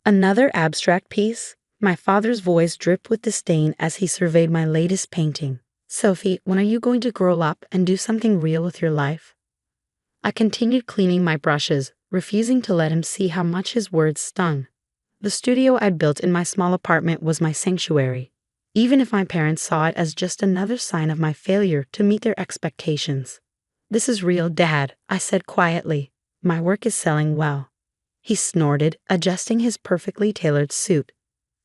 Another abstract piece? My father's voice dripped with disdain as he surveyed my latest painting. Sophie, when are you going to grow up and do something real with your life? I continued cleaning my brushes, refusing to let him see how much his words stung. The studio I'd built in my small apartment was my sanctuary, even if my parents saw it as just another sign of my failure to meet their expectations. This is real, Dad, I said quietly. My work is selling well. He snorted, adjusting his perfectly tailored suit.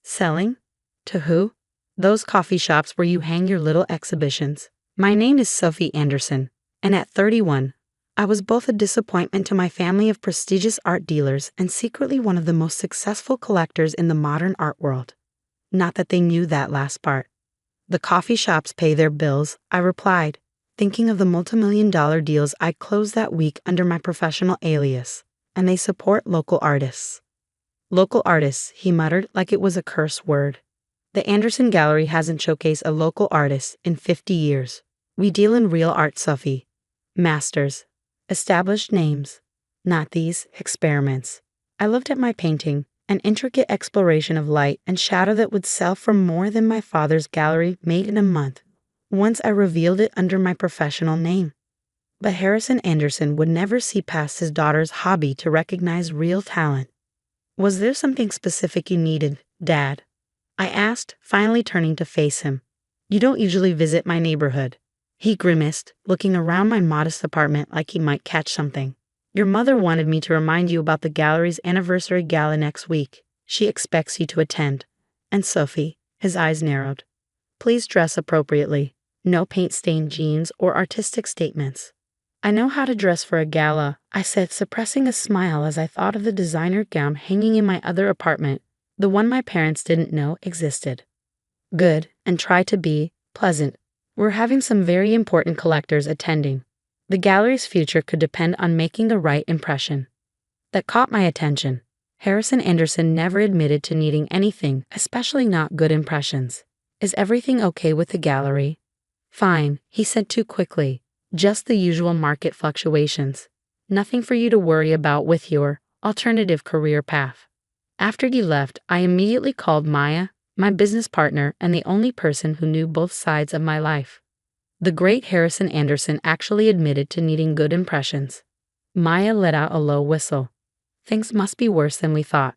Selling? To who? Those coffee shops where you hang your little exhibitions. My name is Sophie Anderson, and at 31, I was both a disappointment to my family of prestigious art dealers and secretly one of the most successful collectors in the modern art world. Not that they knew that last part. The coffee shops pay their bills, I replied, thinking of the multimillion-dollar deals I'd closed that week under my professional alias, and they support local artists. Local artists, he muttered like it was a curse word. The Anderson Gallery hasn't showcased a local artist in 50 years. We deal in real art, Sophie. Masters. Established names. Not these experiments. I looked at my painting, an intricate exploration of light and shadow that would sell for more than my father's gallery made in a month, once I revealed it under my professional name. But Harrison Anderson would never see past his daughter's hobby to recognize real talent. Was there something specific you needed, Dad? I asked, finally turning to face him. You don't usually visit my neighborhood. He grimaced, looking around my modest apartment like he might catch something. Your mother wanted me to remind you about the gallery's anniversary gala next week. She expects you to attend. And Sophie, his eyes narrowed. Please dress appropriately. No paint-stained jeans or artistic statements. I know how to dress for a gala, I said, suppressing a smile as I thought of the designer gown hanging in my other apartment, the one my parents didn't know existed. Good, and try to be pleasant. We're having some very important collectors attending. The gallery's future could depend on making the right impression. That caught my attention. Harrison Anderson never admitted to needing anything, especially not good impressions. Is everything okay with the gallery? Fine, he said too quickly. Just the usual market fluctuations. Nothing for you to worry about with your alternative career path. After he left, I immediately called Maya, my business partner and the only person who knew both sides of my life. The great Harrison Anderson actually admitted to needing good impressions. Maya let out a low whistle. Things must be worse than we thought.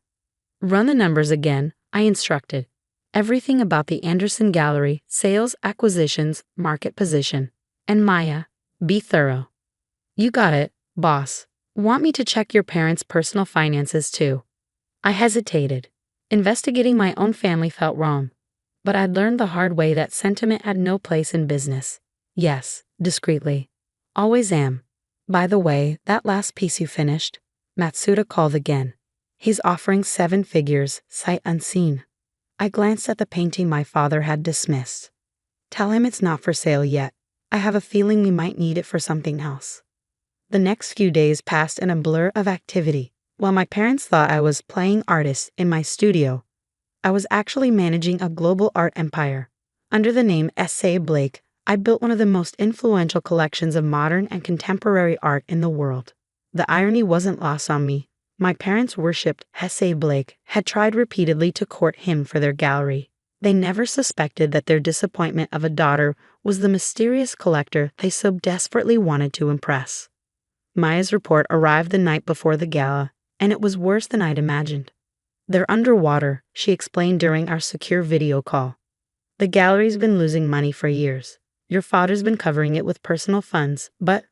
Run the numbers again, I instructed. Everything about the Anderson Gallery, sales, acquisitions, market position. And Maya, be thorough. You got it, boss. Want me to check your parents' personal finances too? I hesitated. Investigating my own family felt wrong, but I'd learned the hard way that sentiment had no place in business. Yes, discreetly. Always am. By the way, that last piece you finished, Matsuda called again. He's offering 7 figures, sight unseen. I glanced at the painting my father had dismissed. Tell him it's not for sale yet. I have a feeling we might need it for something else. The next few days passed in a blur of activity. While my parents thought I was playing artist in my studio, I was actually managing a global art empire. Under the name S.A. Blake, I built one of the most influential collections of modern and contemporary art in the world. The irony wasn't lost on me. My parents worshipped S.A. Blake, had tried repeatedly to court him for their gallery. They never suspected that their disappointment of a daughter was the mysterious collector they so desperately wanted to impress. Maya's report arrived the night before the gala, and it was worse than I'd imagined. They're underwater, she explained during our secure video call. The gallery's been losing money for years. Your father's been covering it with personal funds, but,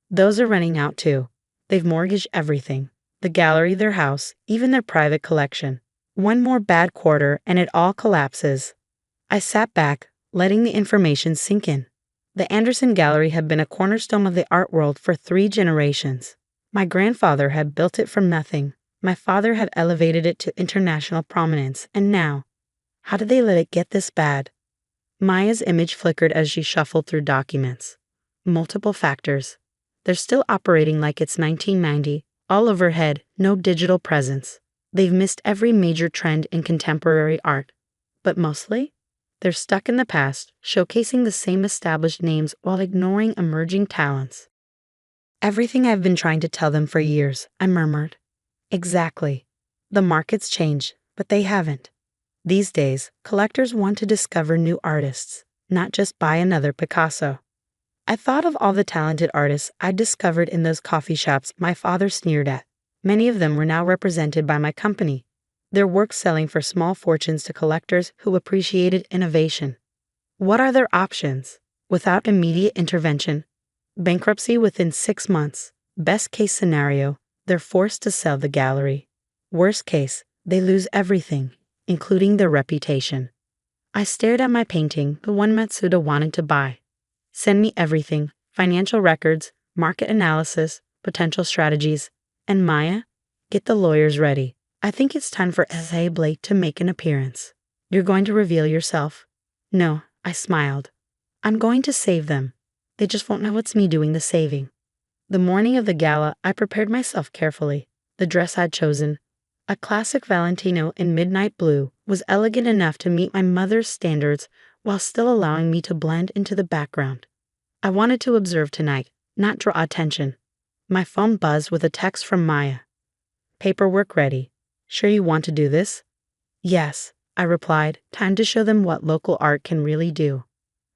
those are running out too. They've mortgaged everything. The gallery, their house, even their private collection. One more bad quarter and it all collapses. I sat back, letting the information sink in. The Anderson Gallery had been a cornerstone of the art world for 3 generations. My grandfather had built it from nothing. My father had elevated it to international prominence, and now, how did they let it get this bad? Maya's image flickered as she shuffled through documents. Multiple factors. They're still operating like it's 1990, all overhead, no digital presence. They've missed every major trend in contemporary art. But mostly, they're stuck in the past, showcasing the same established names while ignoring emerging talents. Everything I've been trying to tell them for years, I murmured. Exactly. The markets change, but they haven't. These days, collectors want to discover new artists, not just buy another Picasso. I thought of all the talented artists I'd discovered in those coffee shops my father sneered at. Many of them were now represented by my company, their work selling for small fortunes to collectors who appreciated innovation. What are their options? Without immediate intervention, bankruptcy within 6 months. Best case scenario, they're forced to sell the gallery. Worst case, they lose everything, including their reputation. I stared at my painting, the one Matsuda wanted to buy. Send me everything, financial records, market analysis, potential strategies. And Maya, get the lawyers ready. I think it's time for S.A. Blake to make an appearance. You're going to reveal yourself? No, I smiled. I'm going to save them. They just won't know it's me doing the saving. The morning of the gala, I prepared myself carefully. The dress I'd chosen, a classic Valentino in midnight blue, was elegant enough to meet my mother's standards while still allowing me to blend into the background. I wanted to observe tonight, not draw attention. My phone buzzed with a text from Maya. Paperwork ready. Sure you want to do this? Yes, I replied, time to show them what local art can really do.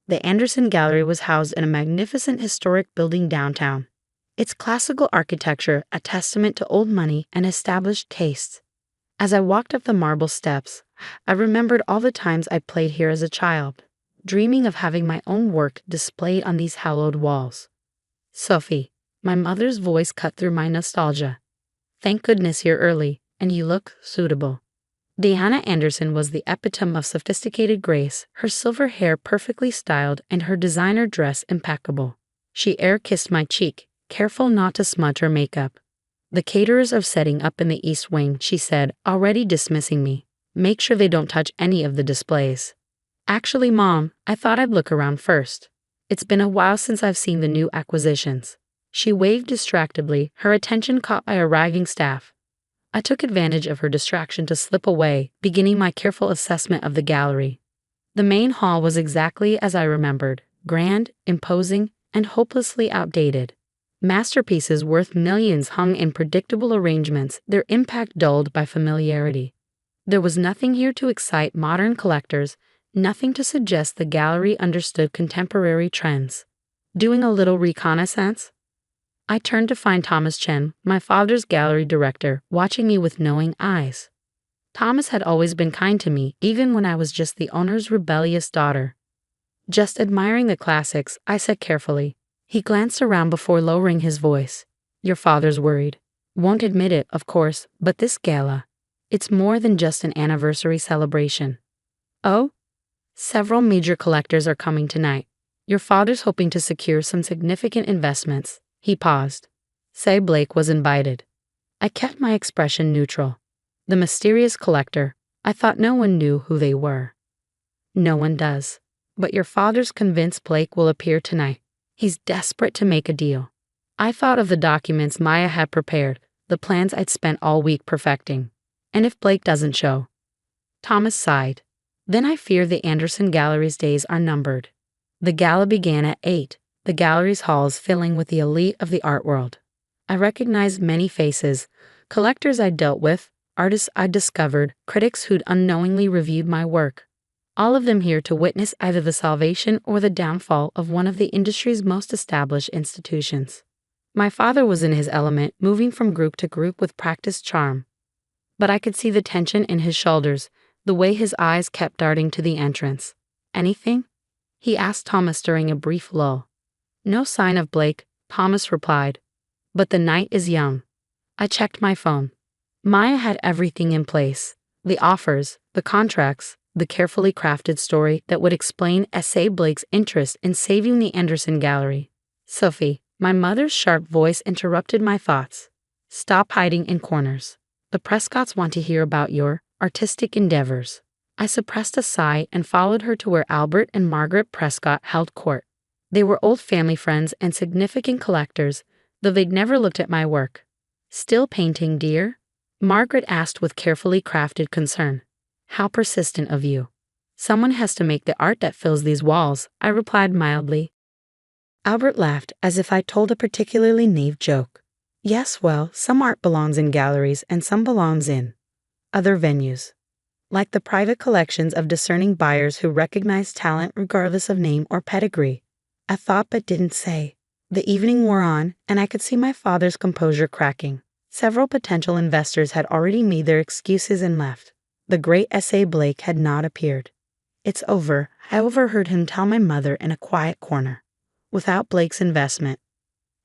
The Anderson Gallery was housed in a magnificent historic building downtown. Its classical architecture a testament to old money and established tastes. As I walked up the marble steps, I remembered all the times I played here as a child, dreaming of having my own work displayed on these hallowed walls. Sophie, my mother's voice cut through my nostalgia. Thank goodness you're early, and you look suitable. Diana Anderson was the epitome of sophisticated grace, her silver hair perfectly styled and her designer dress impeccable. She air-kissed my cheek, careful not to smudge her makeup. The caterers are setting up in the East Wing, she said, already dismissing me. Make sure they don't touch any of the displays. Actually, Mom, I thought I'd look around first. It's been a while since I've seen the new acquisitions. She waved distractedly, her attention caught by a ragging staff. I took advantage of her distraction to slip away, beginning my careful assessment of the gallery. The main hall was exactly as I remembered, grand, imposing, and hopelessly outdated. Masterpieces worth millions hung in predictable arrangements, their impact dulled by familiarity. There was nothing here to excite modern collectors, nothing to suggest the gallery understood contemporary trends. Doing a little reconnaissance? I turned to find Thomas Chen, my father's gallery director, watching me with knowing eyes. Thomas had always been kind to me, even when I was just the owner's rebellious daughter. Just admiring the classics, I said carefully. He glanced around before lowering his voice. Your father's worried. Won't admit it, of course, but this gala, it's more than just an anniversary celebration. Oh? Several major collectors are coming tonight. Your father's hoping to secure some significant investments. He paused. S.A. Blake was invited. I kept my expression neutral. The mysterious collector, I thought no one knew who they were. No one does. But your father's convinced Blake will appear tonight. He's desperate to make a deal. I thought of the documents Maya had prepared, the plans I'd spent all week perfecting. And if Blake doesn't show? Thomas sighed. Then I fear the Anderson Gallery's days are numbered. The gala began at 8. The gallery's halls filling with the elite of the art world. I recognized many faces, collectors I'd dealt with, artists I'd discovered, critics who'd unknowingly reviewed my work. All of them here to witness either the salvation or the downfall of one of the industry's most established institutions. My father was in his element, moving from group to group with practiced charm. But I could see the tension in his shoulders, the way his eyes kept darting to the entrance. Anything? He asked Thomas during a brief lull. No sign of Blake, Thomas replied. But the night is young. I checked my phone. Maya had everything in place. The offers, the contracts, the carefully crafted story that would explain S.A. Blake's interest in saving the Anderson Gallery. Sophie, my mother's sharp voice interrupted my thoughts. Stop hiding in corners. The Prescotts want to hear about your artistic endeavors. I suppressed a sigh and followed her to where Albert and Margaret Prescott held court. They were old family friends and significant collectors, though they'd never looked at my work. Still painting, dear? Margaret asked with carefully crafted concern. How persistent of you. Someone has to make the art that fills these walls, I replied mildly. Albert laughed as if I told a particularly naive joke. Yes, well, some art belongs in galleries and some belongs in other venues, like the private collections of discerning buyers who recognize talent regardless of name or pedigree. I thought but didn't say. The evening wore on, and I could see my father's composure cracking. Several potential investors had already made their excuses and left. The great S.A. Blake had not appeared. "It's over," I overheard him tell my mother in a quiet corner. "Without Blake's investment.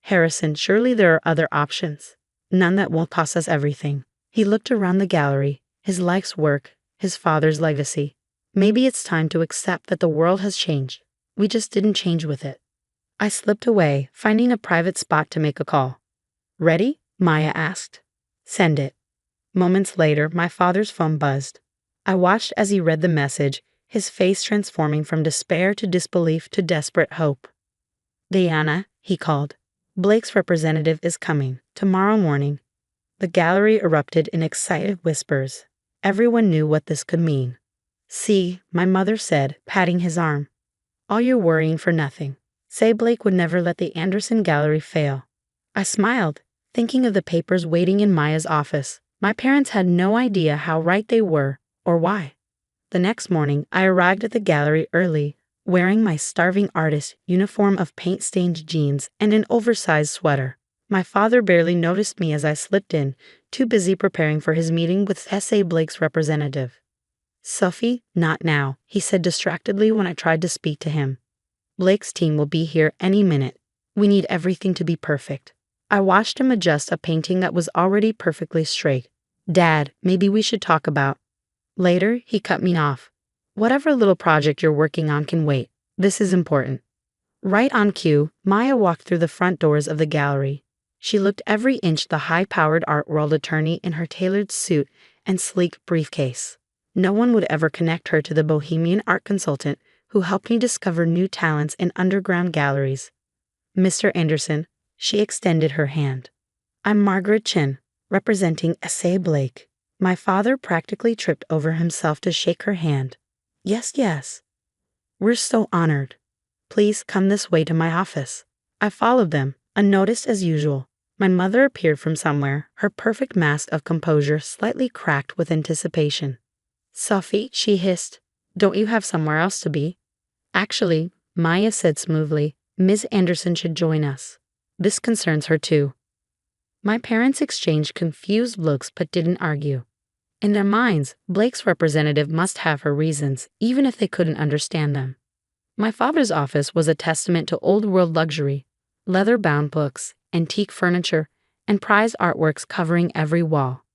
Harrison, surely there are other options. None that won't cost us everything." He looked around the gallery, his life's work, his father's legacy. "Maybe it's time to accept that the world has changed. We just didn't change with it." I slipped away, finding a private spot to make a call. "Ready?" Maya asked. "Send it." Moments later, my father's phone buzzed. I watched as he read the message, his face transforming from despair to disbelief to desperate hope. "Diana," he called. "Blake's representative is coming, tomorrow morning." The gallery erupted in excited whispers. Everyone knew what this could mean. "See," my mother said, patting his arm. "All your worrying for nothing. Say Blake would never let the Anderson Gallery fail." I smiled, thinking of the papers waiting in Maya's office. My parents had no idea how right they were, or why. The next morning, I arrived at the gallery early, wearing my starving artist uniform of paint-stained jeans and an oversized sweater. My father barely noticed me as I slipped in, too busy preparing for his meeting with S.A. Blake's representative. "Sophie, not now," he said distractedly when I tried to speak to him. "Blake's team will be here any minute. We need everything to be perfect." I watched him adjust a painting that was already perfectly straight. "Dad, maybe we should talk about..." Later, he cut me off. "Whatever little project you're working on can wait. This is important." Right on cue, Maya walked through the front doors of the gallery. She looked every inch the high-powered art world attorney in her tailored suit and sleek briefcase. No one would ever connect her to the bohemian art consultant who helped me discover new talents in underground galleries. "Mr. Anderson," she extended her hand. "I'm Margaret Chin, representing S.A. Blake." My father practically tripped over himself to shake her hand. "Yes, yes. We're so honored. Please come this way to my office." I followed them, unnoticed as usual. My mother appeared from somewhere, her perfect mask of composure slightly cracked with anticipation. "Sophie," she hissed, "don't you have somewhere else to be?" "Actually," Maya said smoothly, "Ms. Anderson should join us. This concerns her too." My parents exchanged confused looks but didn't argue. In their minds, Blake's representative must have her reasons, even if they couldn't understand them. My father's office was a testament to old-world luxury, leather-bound books, antique furniture, and prized artworks covering every wall.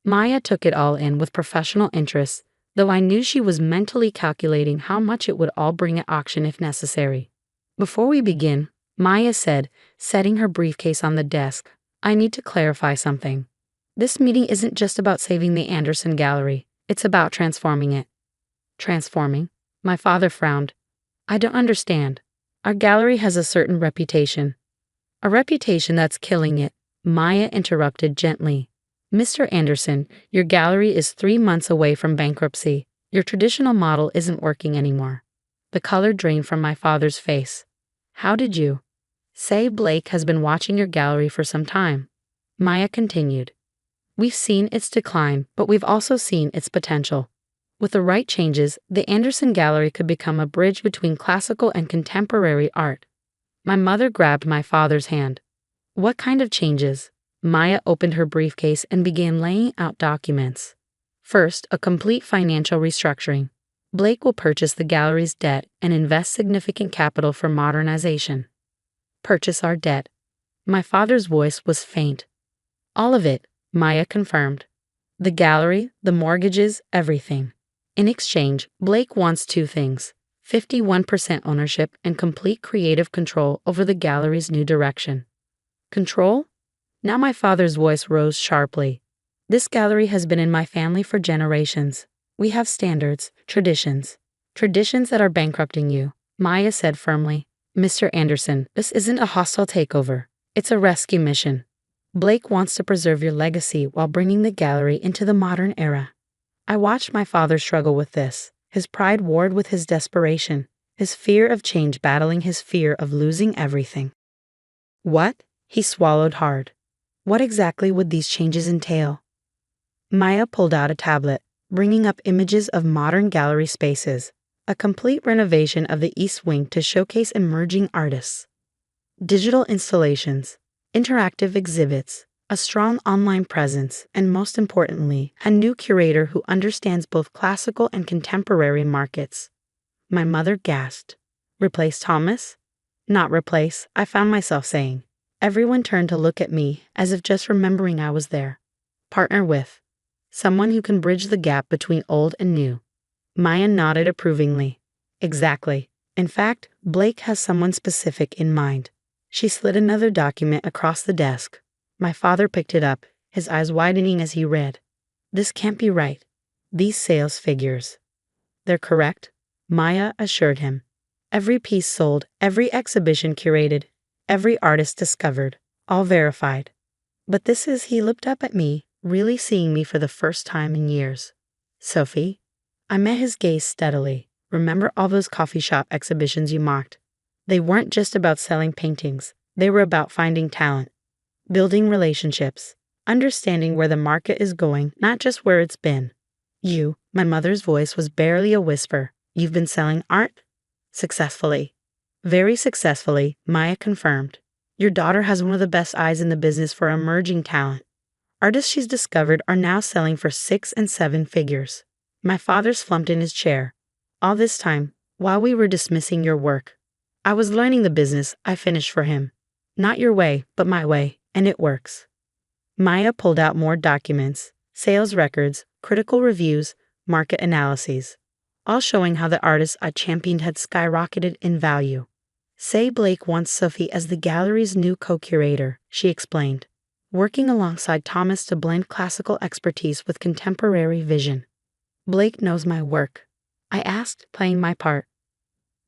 Maya took it all in with professional interest, though I knew she was mentally calculating how much it would all bring at auction if necessary. "Before we begin," Maya said, setting her briefcase on the desk, "I need to clarify something. This meeting isn't just about saving the Anderson Gallery, it's about transforming it." "Transforming?" My father frowned. "I don't understand. Our gallery has a certain reputation." "A reputation that's killing it," Maya interrupted gently. "Mr. Anderson, your gallery is 3 months away from bankruptcy. Your traditional model isn't working anymore." The color drained from my father's face. "How did you?" "Say Blake has been watching your gallery for some time," Maya continued. "We've seen its decline, but we've also seen its potential. With the right changes, the Anderson Gallery could become a bridge between classical and contemporary art." My mother grabbed my father's hand. "What kind of changes?" Maya opened her briefcase and began laying out documents. "First, a complete financial restructuring. Blake will purchase the gallery's debt and invest significant capital for modernization." "Purchase our debt." My father's voice was faint. "All of it," Maya confirmed. "The gallery, the mortgages, everything. In exchange, Blake wants 2 things: 51% ownership and complete creative control over the gallery's new direction." "Control?" Now my father's voice rose sharply. "This gallery has been in my family for generations. We have standards, traditions that are bankrupting you," Maya said firmly. "Mr. Anderson, this isn't a hostile takeover. It's a rescue mission. Blake wants to preserve your legacy while bringing the gallery into the modern era." I watched my father struggle with this, his pride warred with his desperation, his fear of change battling his fear of losing everything. "What?" He swallowed hard. "What exactly would these changes entail?" Maya pulled out a tablet, bringing up images of modern gallery spaces, a complete renovation of the East Wing to showcase emerging artists, digital installations, interactive exhibits, a strong online presence, and most importantly, a new curator who understands both classical and contemporary markets. My mother gasped. Replace Thomas? Not replace, I found myself saying. Everyone turned to look at me, as if just remembering I was there. Partner with. Someone who can bridge the gap between old and new. Maya nodded approvingly. Exactly. In fact, Blake has someone specific in mind. She slid another document across the desk. My father picked it up, his eyes widening as he read. This can't be right. These sales figures. They're correct, Maya assured him. Every piece sold, every exhibition curated, every artist discovered, all verified. But he looked up at me, really seeing me for the first time in years. Sophie? I met his gaze steadily. Remember all those coffee shop exhibitions you mocked? They weren't just about selling paintings. They were about finding talent, building relationships, understanding where the market is going, not just where it's been. My mother's voice was barely a whisper. You've been selling art? Successfully. Very successfully, Maya confirmed. Your daughter has one of the best eyes in the business for emerging talent. Artists she's discovered are now selling for 6 and 7 figures. My father slumped in his chair. All this time, while we were dismissing your work, I was learning the business. I finished for him. Not your way, but my way, and it works. Maya pulled out more documents, sales records, critical reviews, market analyses, all showing how the artists I championed had skyrocketed in value. Say Blake wants Sophie as the gallery's new co-curator, she explained, working alongside Thomas to blend classical expertise with contemporary vision. Blake knows my work, I asked, playing my part.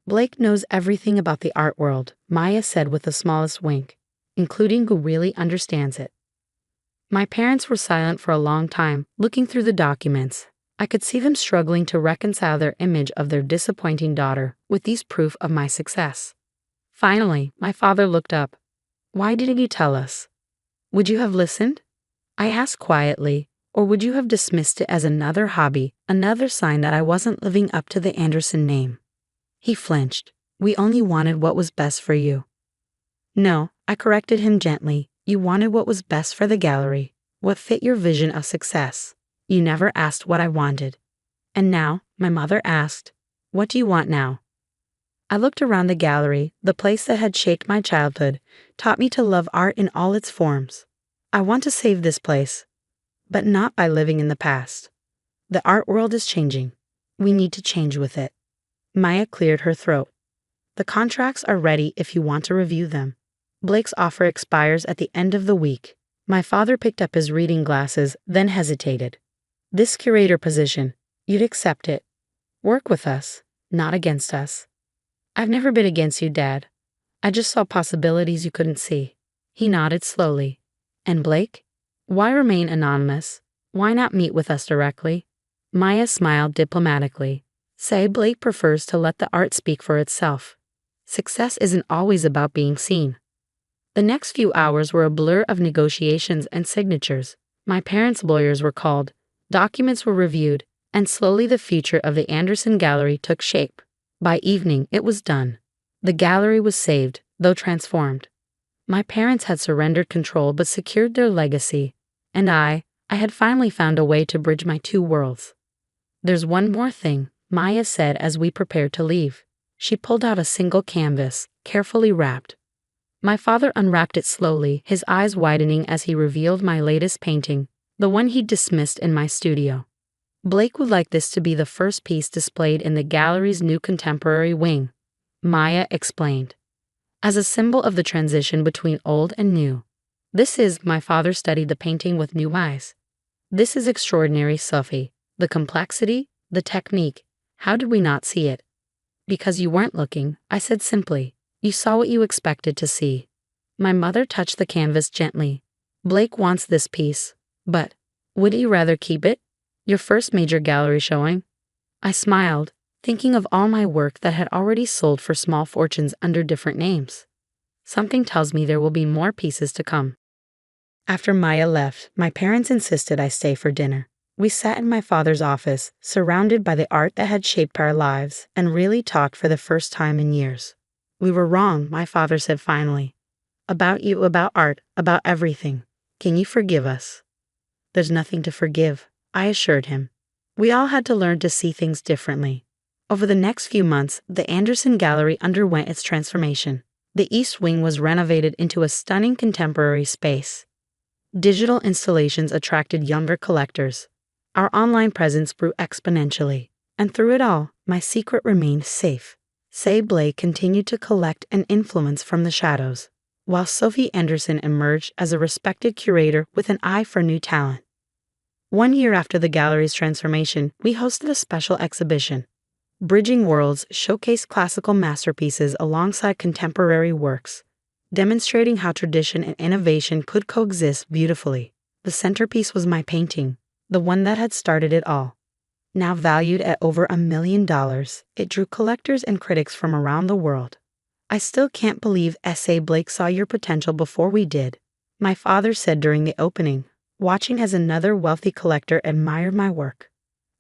Blake knows everything about the art world, Maya said with the smallest wink, including who really understands it. My parents were silent for a long time, looking through the documents. I could see them struggling to reconcile their image of their disappointing daughter with these proof of my success. Finally, my father looked up. Why didn't you tell us? Would you have listened? I asked quietly, or would you have dismissed it as another hobby, another sign that I wasn't living up to the Anderson name? He flinched. We only wanted what was best for you. No, I corrected him gently. You wanted what was best for the gallery, what fit your vision of success. You never asked what I wanted. And now, my mother asked, what do you want now? I looked around the gallery, the place that had shaped my childhood, taught me to love art in all its forms. I want to save this place, but not by living in the past. The art world is changing. We need to change with it. Maya cleared her throat. The contracts are ready if you want to review them. Blake's offer expires at the end of the week. My father picked up his reading glasses, then hesitated. This curator position, you'd accept it. Work with us, not against us. I've never been against you, Dad. I just saw possibilities you couldn't see. He nodded slowly. And Blake? Why remain anonymous? Why not meet with us directly? Maya smiled diplomatically. Say Blake prefers to let the art speak for itself. Success isn't always about being seen. The next few hours were a blur of negotiations and signatures. My parents' lawyers were called, documents were reviewed, and slowly the future of the Anderson Gallery took shape. By evening, it was done. The gallery was saved, though transformed. My parents had surrendered control but secured their legacy, and I had finally found a way to bridge my two worlds. There's one more thing, Maya said as we prepared to leave. She pulled out a single canvas, carefully wrapped. My father unwrapped it slowly, his eyes widening as he revealed my latest painting, the one he'd dismissed in my studio. Blake would like this to be the first piece displayed in the gallery's new contemporary wing, Maya explained, as a symbol of the transition between old and new. My father studied the painting with new eyes. This is extraordinary, Sophie. The complexity, the technique. How did we not see it? Because you weren't looking, I said simply. You saw what you expected to see. My mother touched the canvas gently. Blake wants this piece, but would you rather keep it? Your first major gallery showing? I smiled, thinking of all my work that had already sold for small fortunes under different names. Something tells me there will be more pieces to come. After Maya left, my parents insisted I stay for dinner. We sat in my father's office, surrounded by the art that had shaped our lives, and really talked for the first time in years. We were wrong, my father said finally. About you, about art, about everything. Can you forgive us? There's nothing to forgive, I assured him. We all had to learn to see things differently. Over the next few months, the Anderson Gallery underwent its transformation. The East Wing was renovated into a stunning contemporary space. Digital installations attracted younger collectors. Our online presence grew exponentially. And through it all, my secret remained safe. Say Blake continued to collect and influence from the shadows, while Sophie Anderson emerged as a respected curator with an eye for new talent. 1 year after the gallery's transformation, we hosted a special exhibition. Bridging Worlds showcased classical masterpieces alongside contemporary works, demonstrating how tradition and innovation could coexist beautifully. The centerpiece was my painting, the one that had started it all. Now valued at over $1 million, it drew collectors and critics from around the world. I still can't believe S.A. Blake saw your potential before we did, my father said during the opening, watching as another wealthy collector admired my work.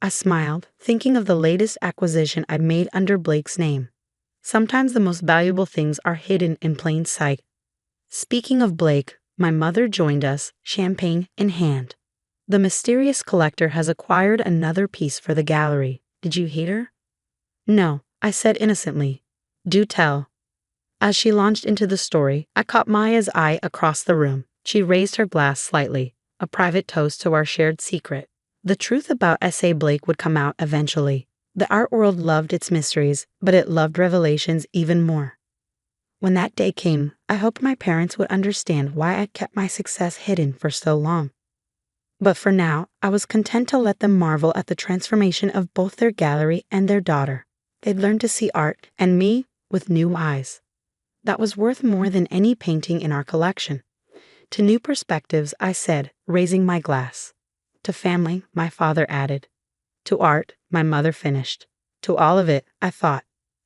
I smiled, thinking of the latest acquisition I'd made under Blake's name. Sometimes the most valuable things are hidden in plain sight. Speaking of Blake, my mother joined us, champagne in hand. The mysterious collector has acquired another piece for the gallery. Did you hear her? No, I said innocently. Do tell. As she launched into the story, I caught Maya's eye across the room. She raised her glass slightly, a private toast to our shared secret. The truth about S.A. Blake would come out eventually. The art world loved its mysteries, but it loved revelations even more. When that day came, I hoped my parents would understand why I'd kept my success hidden for so long. But for now, I was content to let them marvel at the transformation of both their gallery and their daughter. They'd learned to see art, and me, with new eyes. That was worth more than any painting in our collection. To new perspectives, I said, raising my glass. To family, my father added. To art, my mother finished. To all of it, I thought.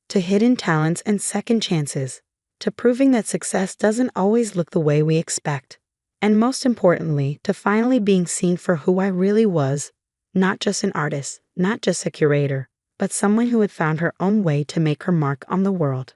To hidden talents and second chances. To proving that success doesn't always look the way we expect. And most importantly, to finally being seen for who I really was. Not just an artist, not just a curator, but someone who had found her own way to make her mark on the world.